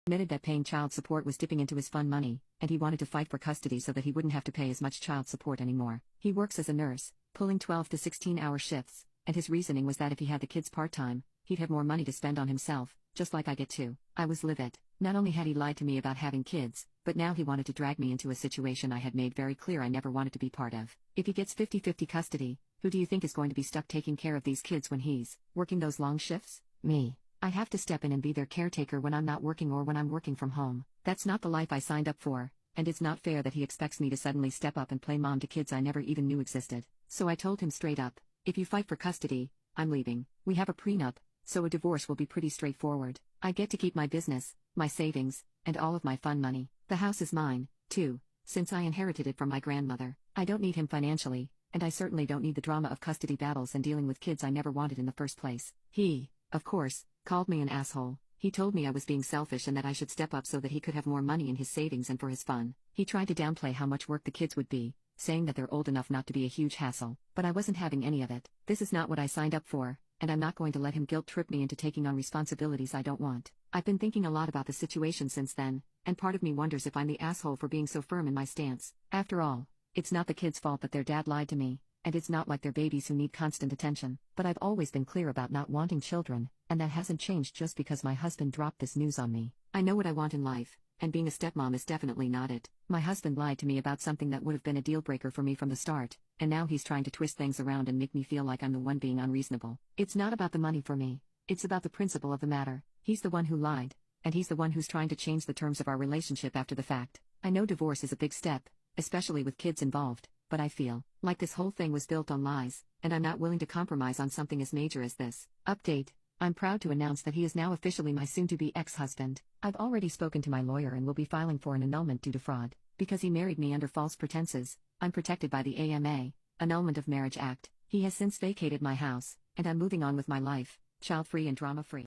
Admitted that paying child support was dipping into his fun money, and he wanted to fight for custody so that he wouldn't have to pay as much child support anymore. He works as a nurse, pulling 12 to 16-hour shifts, and his reasoning was that if he had the kids part-time, he'd have more money to spend on himself, just like I get too. I was livid. Not only had he lied to me about having kids, but now he wanted to drag me into a situation I had made very clear I never wanted to be part of. If he gets 50-50 custody, who do you think is going to be stuck taking care of these kids when he's working those long shifts? Me. I have to step in and be their caretaker when I'm not working or when I'm working from home. That's not the life I signed up for, and it's not fair that he expects me to suddenly step up and play mom to kids I never even knew existed. So I told him straight up, if you fight for custody, I'm leaving. We have a prenup, so a divorce will be pretty straightforward. I get to keep my business, my savings, and all of my fun money. The house is mine, too, since I inherited it from my grandmother. I don't need him financially, and I certainly don't need the drama of custody battles and dealing with kids I never wanted in the first place. He, of course, called me an asshole. He told me I was being selfish and that I should step up so that he could have more money in his savings and for his fun. He tried to downplay how much work the kids would be, saying that they're old enough not to be a huge hassle, but I wasn't having any of it. This is not what I signed up for, and I'm not going to let him guilt-trip me into taking on responsibilities I don't want. I've been thinking a lot about the situation since then, and part of me wonders if I'm the asshole for being so firm in my stance. After all, it's not the kids' fault that their dad lied to me, and it's not like they're babies who need constant attention. But I've always been clear about not wanting children, and that hasn't changed just because my husband dropped this news on me. I know what I want in life, and being a stepmom is definitely not it. My husband lied to me about something that would have been a deal breaker for me from the start, and now he's trying to twist things around and make me feel like I'm the one being unreasonable. It's not about the money for me, it's about the principle of the matter. He's the one who lied, and he's the one who's trying to change the terms of our relationship after the fact. I know divorce is a big step, especially with kids involved, but I feel like this whole thing was built on lies, and I'm not willing to compromise on something as major as this. Update: I'm proud to announce that he is now officially my soon-to-be ex-husband. I've already spoken to my lawyer and will be filing for an annulment due to fraud. Because he married me under false pretenses, I'm protected by the AMA, Annulment of Marriage Act. He has since vacated my house, and I'm moving on with my life, child-free and drama-free.